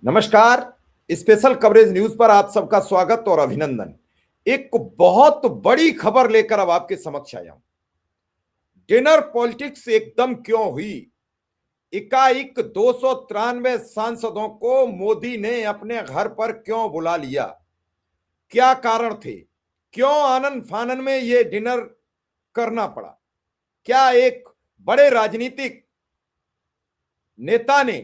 नमस्कार। Special coverage news पर आप सबका स्वागत और अभिनंदन। एक बहुत बड़ी खबर लेकर अब आपके समक्ष आया हूं। डिनर पॉलिटिक्स एकदम क्यों हुई? एकाएक 293 सांसदों को मोदी ने अपने घर पर क्यों बुला लिया? क्या कारण थे? क्यों आनन फानन में यह डिनर करना पड़ा? क्या एक बड़े राजनीतिक नेता ने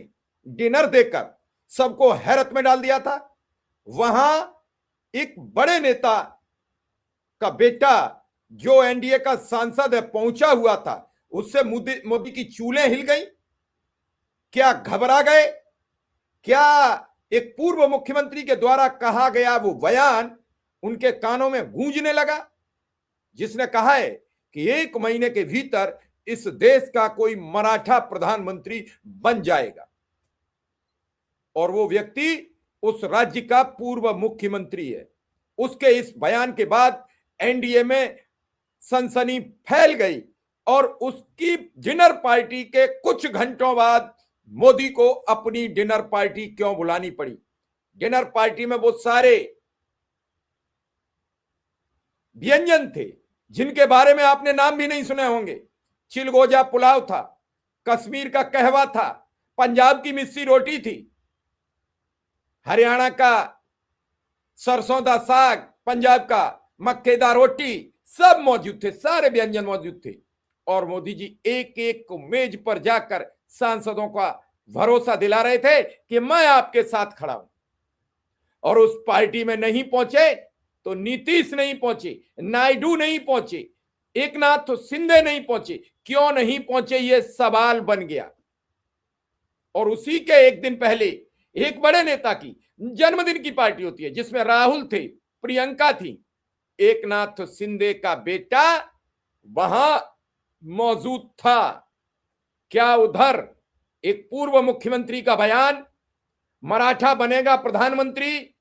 डिनर देकर सबको हैरत में डाल दिया था? वहां एक बड़े नेता का बेटा जो एनडीए का सांसद है पहुंचा हुआ था, उससे मोदी की चूलें हिल गई। क्या घबरा गए? क्या एक पूर्व मुख्यमंत्री के द्वारा कहा गया वो बयान उनके कानों में गूंजने लगा, जिसने कहा है कि 1 महीने के भीतर इस देश का कोई मराठा प्रधानमंत्री बन जाएगा? और वो व्यक्ति उस राज्य का पूर्व मुख्यमंत्री है। उसके इस बयान के बाद एनडीए में सनसनी फैल गई और उसकी डिनर पार्टी के कुछ घंटों बाद मोदी को अपनी डिनर पार्टी क्यों बुलानी पड़ी? डिनर पार्टी में वो सारे व्यंजन थे जिनके बारे में आपने नाम भी नहीं सुने होंगे। चिलगोजा पुलाव था, कश्मीर का कहवा था, पंजाब की मिस्सी रोटी थी, हरियाणा का सरसों दा साग, पंजाब का मक्केदार रोटी, सब मौजूद थे, सारे व्यंजन मौजूद थे। और मोदी जी एक एक को मेज पर जाकर सांसदों का भरोसा दिला रहे थे कि मैं आपके साथ खड़ा हूं। और उस पार्टी में नहीं पहुंचे तो नीतीश नहीं पहुंचे, नायडू नहीं पहुंचे, एकनाथ शिंदे नहीं पहुंचे। क्यों नहीं पहुंचे, यह सवाल बन गया। और उसी के एक दिन पहले एक बड़े नेता की जन्मदिन की पार्टी होती है जिसमें राहुल थे, प्रियंका थी, एकनाथ शिंदे का बेटा वहां मौजूद था। क्या उधर एक पूर्व मुख्यमंत्री का बयान, मराठा बनेगा प्रधानमंत्री,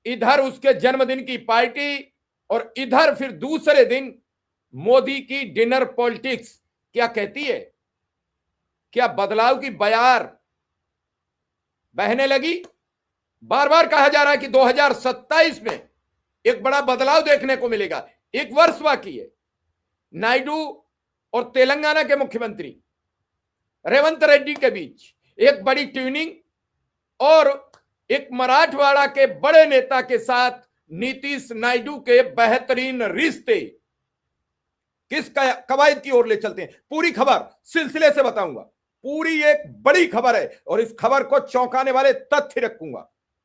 इधर उसके जन्मदिन की पार्टी, और इधर फिर दूसरे दिन मोदी की डिनर पॉलिटिक्स क्या कहती है? क्या बदलाव की बयार बहने लगी? बार बार कहा जा रहा है कि 2027 में एक बड़ा बदलाव देखने को मिलेगा। एक वर्ष बाकी है। नायडू और तेलंगाना के मुख्यमंत्री रेवंत रेड्डी के बीच एक बड़ी ट्यूनिंग, और एक मराठवाड़ा के बड़े नेता के साथ नीतीश नायडू के बेहतरीन रिश्ते किस कवायद की ओर ले चलते हैं। पूरी खबर सिलसिले से बताऊंगा। पूरी एक बड़ी खबर है और इस खबर को चौंकाने वाले तथ्य रखूंगा,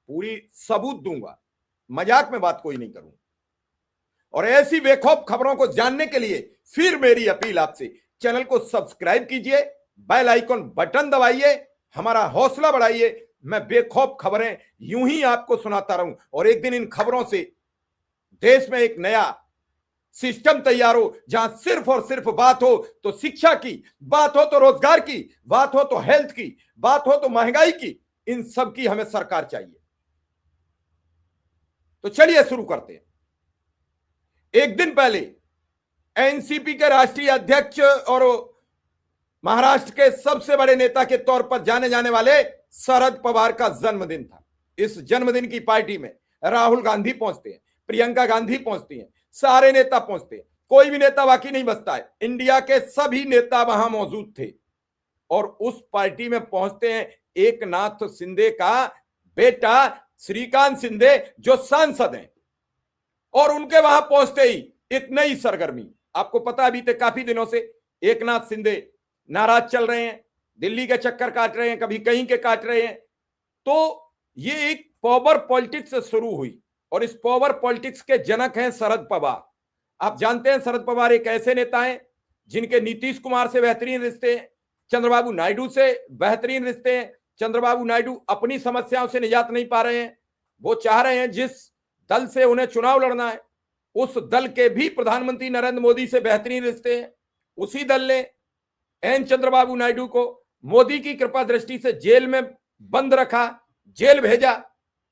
पूरी सबूत दूंगा, मजाक में बात कोई नहीं करूंगा। और ऐसी बेखौफ खबरों को जानने के लिए फिर मेरी अपील आपसे, चैनल को सब्सक्राइब कीजिए, बेल आइकन बटन दबाइए, हमारा हौसला बढ़ाइए। मैं बेखौफ खबरें यूं ही आपको सुनाता रहूं और एक दिन इन खबरों से देश में एक नया सिस्टम तैयार हो, जहां सिर्फ और सिर्फ बात हो तो शिक्षा की, बात हो तो रोजगार की, बात हो तो हेल्थ की, बात हो तो महंगाई की। इन सब की हमें सरकार चाहिए। तो चलिए शुरू करते हैं। एक दिन पहले एनसीपी के राष्ट्रीय अध्यक्ष और महाराष्ट्र के सबसे बड़े नेता के तौर पर जाने जाने वाले शरद पवार का जन्मदिन था। इस जन्मदिन की पार्टी में राहुल गांधी पहुंचते हैं, प्रियंका गांधी पहुंचती हैं, सारे नेता पहुंचते हैं, कोई भी नेता बाकी नहीं बचता है। इंडिया के सभी नेता वहां मौजूद थे। और उस पार्टी में पहुंचते हैं एकनाथ शिंदे का बेटा श्रीकांत शिंदे जो सांसद हैं। और उनके वहां पहुंचते ही एक नई सरगर्मी, आपको पता बीते काफी दिनों से एकनाथ शिंदे नाराज चल रहे हैं, दिल्ली के चक्कर काट रहे हैं, कभी कहीं के काट रहे हैं। तो ये एक पावर पॉलिटिक्स से शुरू हुई और इस पावर पॉलिटिक्स के जनक हैं शरद पवार। आप जानते हैं शरद पवार एक ऐसे नेता हैं जिनके नीतीश कुमार से बेहतरीन रिश्ते हैं, चंद्रबाबू नायडू से बेहतरीन रिश्ते हैं। चंद्रबाबू नायडू अपनी समस्याओं से निजात नहीं पा रहे हैं। वो चाह रहे हैं जिस दल से उन्हें चुनाव लड़ना है उस दल के भी प्रधानमंत्री नरेंद्र मोदी से बेहतरीन रिश्ते हैं। उसी दल ने एन चंद्रबाबू नायडू को मोदी की कृपा दृष्टि से जेल में बंद रखा, जेल भेजा।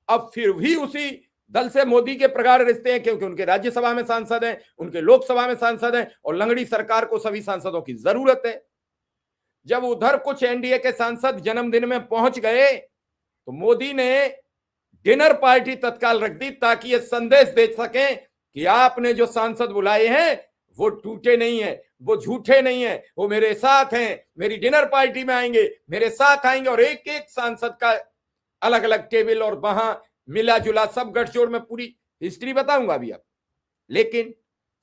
अब फिर भी उसी दल से मोदी के प्रगाढ़ रिश्ते हैं क्योंकि उनके राज्यसभा में सांसद हैं, उनके लोकसभा में सांसद हैं और लंगड़ी सरकार को सभी सांसदों की जरूरत है। जब उधर कुछ एनडीए के सांसद जन्मदिन में पहुंच गए तो मोदी ने डिनर पार्टी तत्काल रख दी ताकि ये संदेश दे सकें कि आपने जो सांसद बुलाए हैं वो टूटे नहीं है, वो झूठे नहीं है, वो मेरे साथ हैं, मेरी डिनर पार्टी में आएंगे, मेरे साथ आएंगे। और एक एक सांसद का अलग अलग टेबल और वहां मिला जुला सब गठजोड़ में पूरी हिस्ट्री बताऊंगा अभी आप। लेकिन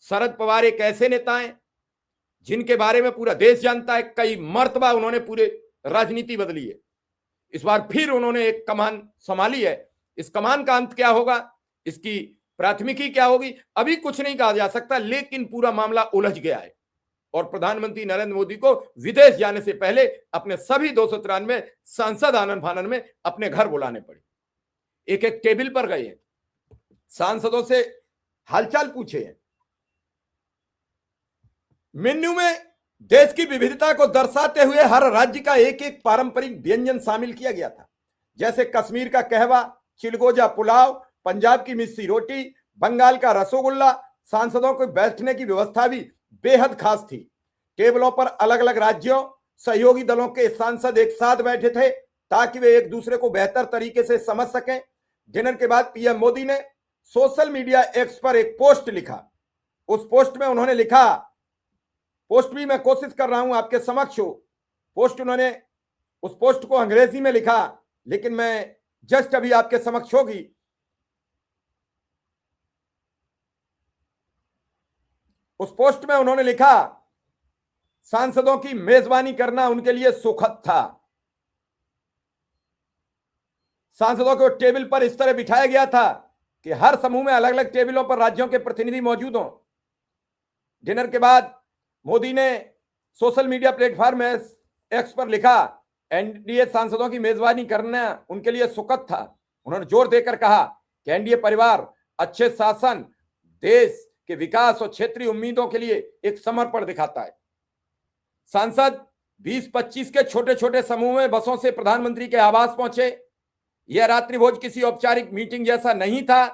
शरद पवार एक ऐसे नेता हैं जिनके बारे में पूरा देश जानता है। कई मर्तबा उन्होंने पूरे राजनीति बदली है। इस बार फिर उन्होंने एक कमान संभाली है। इस कमान का अंत क्या होगा, इसकी प्राथमिकी क्या होगी, अभी कुछ नहीं कहा जा सकता। लेकिन पूरा मामला उलझ गया है और प्रधानमंत्री नरेंद्र मोदी को विदेश जाने से पहले अपने सभी 293 सांसद आनन फानन में अपने घर बुलाने पड़े। एक एक टेबल पर गए हैं, सांसदों से हालचाल पूछे हैं। मेन्यू में देश की विविधता को दर्शाते हुए हर राज्य का एक एक पारंपरिक व्यंजन शामिल किया गया था, जैसे कश्मीर का कहवा, चिलगोजा पुलाव, पंजाब की मिस्सी रोटी, बंगाल का रसोगुल्ला। सांसदों को बैठने की व्यवस्था भी बेहद खास थी। टेबलों पर अलग अलग राज्यों, सहयोगी दलों के सांसद एक साथ बैठे थे ताकि वे एक दूसरे को बेहतर तरीके से समझ सकें। डिनर के बाद पीएम मोदी ने सोशल मीडिया एक्स पर एक पोस्ट लिखा। उस पोस्ट में उन्होंने लिखा, पोस्ट भी मैं कोशिश कर रहा हूं आपके समक्ष हो। पोस्ट उन्होंने उस पोस्ट को अंग्रेजी में लिखा, लेकिन मैं जस्ट अभी आपके समक्ष होगी। उस पोस्ट में उन्होंने लिखा, सांसदों की मेजबानी करना उनके लिए सुखद था। सांसदों को टेबल पर इस तरह बिठाया गया था कि हर समूह में अलग अलग टेबलों पर राज्यों के प्रतिनिधि मौजूद हों। डिनर के बाद मोदी ने सोशल मीडिया प्लेटफॉर्म एक्स पर लिखा, एनडीए सांसदों की मेजबानी करना उनके लिए सुखद था। उन्होंने जोर देकर कहा कि एनडीए परिवार अच्छे शासन, देश के विकास और क्षेत्रीय उम्मीदों के लिए एक समर्पण दिखाता है। सांसद 20-25 के छोटे छोटे समूह में बसों से प्रधानमंत्री के आवास पहुंचे। यह रात्रि भोज किसी औपचारिक मीटिंग जैसा नहीं था,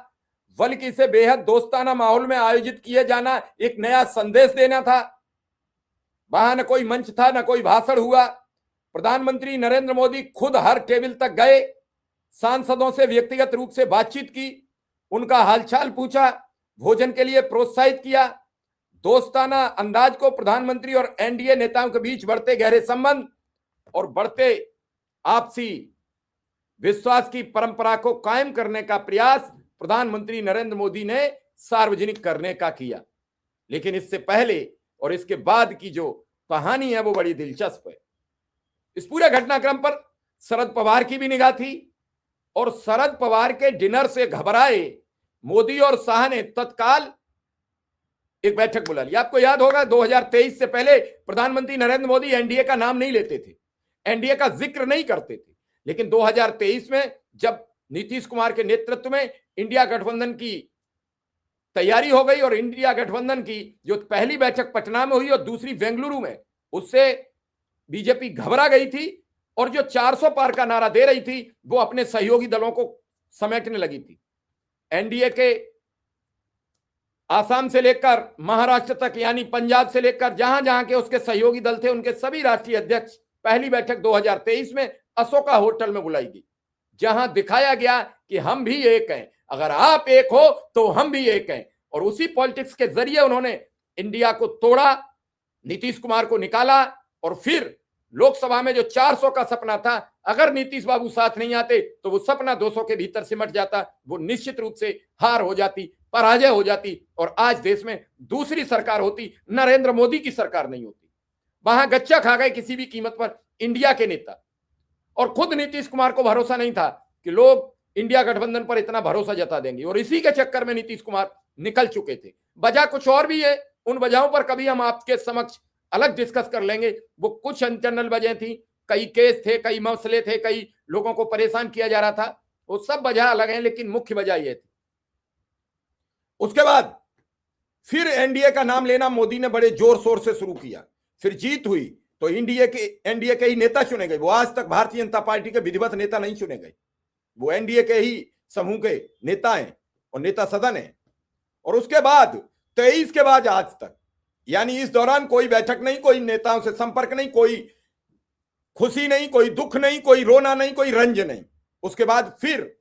बल्कि इसे बेहद दोस्ताना माहौल में आयोजित किए जाना एक नया संदेश देना था। वहां न कोई मंच था, न कोई भाषण हुआ। प्रधानमंत्री नरेंद्र मोदी खुद हर टेबल तक गए, सांसदों से व्यक्तिगत रूप से बातचीत की, उनका हालचाल पूछा, भोजन के लिए प्रोत्साहित किया। दोस्ताना अंदाज को प्रधानमंत्री और एनडीए नेताओं के बीच बढ़ते गहरे संबंध और बढ़ते आपसी विश्वास की परंपरा को कायम करने का प्रयास प्रधानमंत्री नरेंद्र मोदी ने सार्वजनिक करने का किया। लेकिन इससे पहले और इसके बाद की जो कहानी है वो बड़ी दिलचस्प है। इस पूरे घटनाक्रम पर शरद पवार की भी निगाह थी और शरद पवार के डिनर से घबराए मोदी और शाह ने तत्काल एक बैठक बुला ली। आपको याद होगा 2023 से पहले प्रधानमंत्री नरेंद्र मोदी एनडीए का नाम नहीं लेते थे, एनडीए का जिक्र नहीं करते थे। लेकिन 2023 में जब नीतीश कुमार के नेतृत्व में इंडिया गठबंधन की तैयारी हो गई और इंडिया गठबंधन की जो पहली बैठक पटना में हुई और दूसरी बेंगलुरु में, उससे बीजेपी घबरा गई थी और जो 400 पार का नारा दे रही थी वो अपने सहयोगी दलों को समेटने लगी थी। एनडीए के आसाम से लेकर महाराष्ट्र तक, यानी पंजाब से लेकर जहां जहां के उसके सहयोगी दल थे, उनके सभी राष्ट्रीय अध्यक्ष पहली बैठक 2023 में अशोका होटल में बुलाई गई, जहां दिखाया गया कि हम भी एक हैं, अगर आप एक हो तो हम भी एक हैं। और उसी पॉलिटिक्स के जरिए उन्होंने इंडिया को तोड़ा, नीतीश कुमार को निकाला और फिर लोकसभा में जो 400 का सपना था, अगर नीतीश बाबू साथ नहीं आते तो वो सपना 200 के भीतर सिमट जाता, वो निश्चित रूप से हार हो जाती, पराजय हो जाती और आज देश में दूसरी सरकार होती, नरेंद्र मोदी की सरकार नहीं होती। वहां गच्चा खा गए किसी भी कीमत पर इंडिया के नेता, और खुद नीतीश कुमार को भरोसा नहीं था कि लोग इंडिया गठबंधन पर इतना भरोसा जता देंगे, और इसी के चक्कर में नीतीश कुमार निकल चुके थे। वजह कुछ और भी है, उन वजहों पर कभी हम आपके समक्ष अलग डिस्कस कर लेंगे। वो कुछ इंटरनल वजह थी, कई केस थे, कई मसले थे, कई लोगों को परेशान किया जा रहा था, वो सब वजह अलग है, लेकिन मुख्य वजह ये थी। उसके बाद फिर एनडीए का नाम लेना मोदी ने बड़े जोर शोर से शुरू किया। फिर जीत हुई तो एनडीए के ही नेता चुने गए। वो आज तक भारतीय जनता पार्टी के विधिवत नेता नहीं चुने गए, वो एनडीए के ही समूह के नेता हैं और नेता सदन है। और उसके बाद 23 के बाद आज तक, यानी इस दौरान कोई बैठक नहीं, कोई नेताओं से संपर्क नहीं, कोई खुशी नहीं, कोई दुख नहीं, कोई रोना नहीं, कोई रंज नहीं। उसके बाद फिर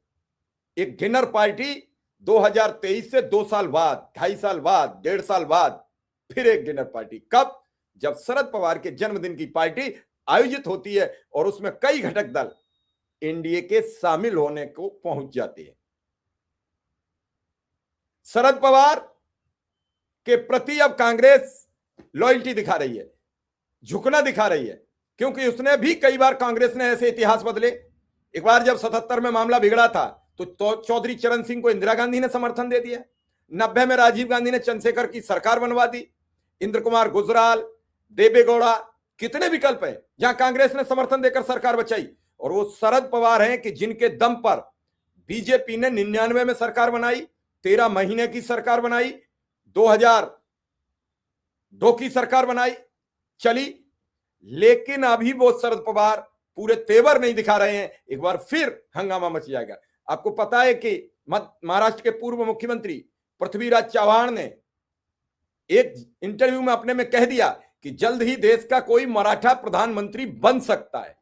एक डिनर पार्टी 2023 से 2 साल बाद, 2.5 साल बाद, 1.5 साल बाद फिर एक डिनर पार्टी। कब? जब शरद पवार के जन्मदिन की पार्टी आयोजित होती है और उसमें कई घटक दल एनडीए के शामिल होने को पहुंच जाते हैं। शरद पवार के प्रति अब कांग्रेस लॉयल्टी दिखा रही है, झुकना दिखा रही है, क्योंकि उसने भी कई बार, कांग्रेस ने ऐसे इतिहास बदले। एक बार जब 77 में मामला बिगड़ा था तो चौधरी चरण सिंह को इंदिरा गांधी ने समर्थन दे दिया। 90 में राजीव गांधी ने चंद्रशेखर की सरकार बनवा दी। इंद्र कुमार गुजराल, देवेगौड़ा, कितने विकल्प हैं जहां कांग्रेस ने समर्थन देकर सरकार बचाई। और वो शरद पवार हैं कि जिनके दम पर बीजेपी ने 99 में सरकार बनाई, 13 महीने की सरकार बनाई, 2002 की सरकार बनाई, चली, लेकिन अभी वो शरद पवार पूरे तेवर नहीं दिखा रहे हैं। एक बार फिर हंगामा मच जाएगा। आपको पता है कि महाराष्ट्र के पूर्व मुख्यमंत्री पृथ्वीराज चव्हाण ने एक इंटरव्यू में अपने में कह दिया कि जल्द ही देश का कोई मराठा प्रधानमंत्री बन सकता है,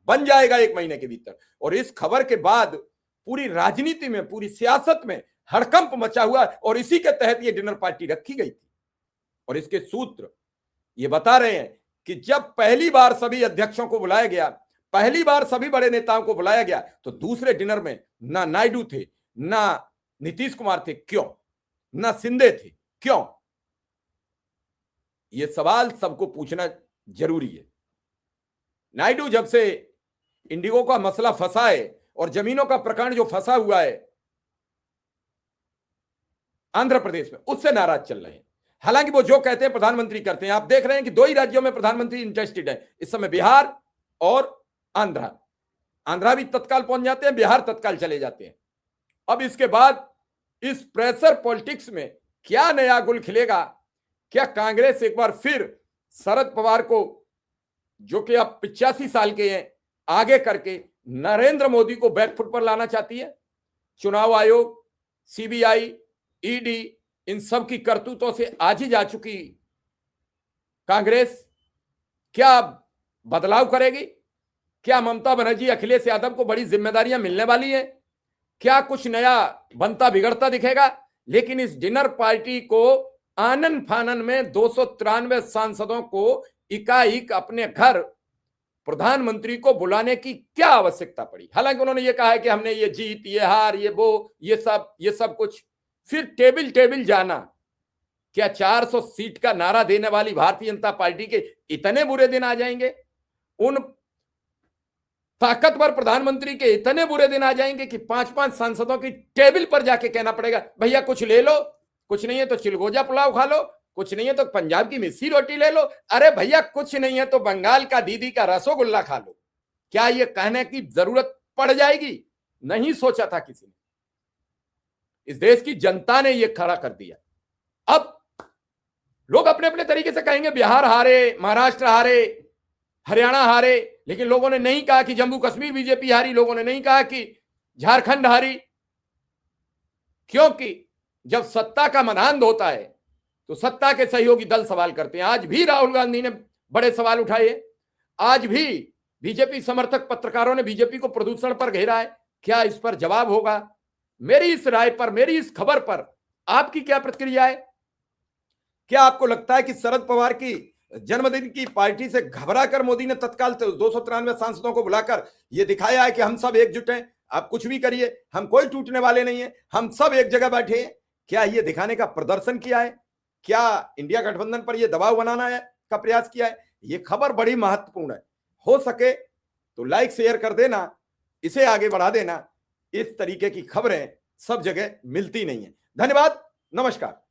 बन जाएगा 1 महीने के भीतर। और इस खबर के बाद पूरी राजनीति में, पूरी सियासत में हड़कंप मचा हुआ और इसी के तहत यह डिनर पार्टी रखी गई थी। और इसके सूत्र ये बता रहे हैं कि जब पहली बार सभी अध्यक्षों को बुलाया गया, पहली बार सभी बड़े नेताओं को बुलाया गया, तो दूसरे डिनर में ना नायडू थे, ना नीतीश कुमार थे। क्यों? ना शिंदे थे। क्यों? यह सवाल सबको पूछना जरूरी है। नायडू जब से इंडिगो का मसला फंसा है और जमीनों का प्रकरण जो फंसा हुआ है आंध्र प्रदेश में, उससे नाराज चल रहे हैं। हालांकि वो जो कहते हैं प्रधानमंत्री करते हैं। आप देख रहे हैं कि 2 ही राज्यों में प्रधानमंत्री इंटरेस्टेड है इस समय, बिहार और आंध्रा। आंध्रा भी तत्काल पहुंच जाते हैं, बिहार तत्काल चले जाते हैं। अब इसके बाद इस प्रेशर पॉलिटिक्स में क्या नया गुल खिलेगा? क्या कांग्रेस एक बार फिर शरद पवार को, जो कि अब 85 साल के हैं, आगे करके नरेंद्र मोदी को बैकफुट पर लाना चाहती है? चुनाव आयोग, सीबीआई, ईडी, इन सब की करतूतों से आज ही जा चुकी कांग्रेस क्या बदलाव करेगी? क्या ममता बनर्जी, अखिलेश यादव को बड़ी जिम्मेदारियां मिलने वाली हैं? क्या कुछ नया बनता बिगड़ता दिखेगा? लेकिन इस डिनर पार्टी को आनन फानन में 293 सांसदों को इकाइक अपने घर प्रधानमंत्री को बुलाने की क्या आवश्यकता पड़ी? हालांकि उन्होंने ये कहा है कि हमने ये जीत, ये हार, ये वो, ये सब कुछ। फिर टेबल जाना, क्या 400 सीट का नारा देने वाली भारतीय जनता पार्टी के इतने बुरे दिन आ जाएंगे? उन ताकतवर प्रधानमंत्री के इतने बुरे दिन आ जाएंगे कि 5-5 सांसदों की टेबल पर जाके कहना पड़ेगा, भैया कुछ ले लो, कुछ नहीं है तो चिलगोजा पुलाव खा लो, कुछ नहीं है तो पंजाब की मिस्सी रोटी ले लो, अरे भैया कुछ नहीं है तो बंगाल का दीदी का रसोगुल्ला खा लो। क्या ये कहने की जरूरत पड़ जाएगी? नहीं सोचा था किसी ने। इस देश की जनता ने यह खड़ा कर दिया। अब लोग अपने अपने तरीके से कहेंगे बिहार हारे, महाराष्ट्र हारे, हरियाणा हारे, लेकिन लोगों ने नहीं कहा कि जम्मू कश्मीर बीजेपी हारी, लोगों ने नहीं कहा कि झारखंड हारी। क्योंकि जब सत्ता का मदान होता है तो सत्ता के सहयोगी दल सवाल करते हैं। आज भी राहुल गांधी ने बड़े सवाल उठाए, आज भी बीजेपी समर्थक पत्रकारों ने बीजेपी को प्रदूषण पर घेरा है। क्या इस पर जवाब होगा? मेरी इस राय पर, मेरी इस खबर पर आपकी क्या प्रतिक्रिया है? क्या आपको लगता है कि शरद पवार की जन्मदिन की पार्टी से घबराकर मोदी ने तत्काल 293 सांसदों को बुलाकर यह दिखाया है कि हम सब एकजुट हैं, आप कुछ भी करिए, हम कोई टूटने वाले नहीं है, हम सब एक जगह बैठे हैं? क्या यह दिखाने का प्रदर्शन किया है? क्या इंडिया गठबंधन पर यह दबाव बनाना है का प्रयास किया है? यह खबर बड़ी महत्वपूर्ण है। हो सके तो लाइक शेयर कर देना, इसे आगे बढ़ा देना। इस तरीके की खबरें सब जगह मिलती नहीं है। धन्यवाद, नमस्कार।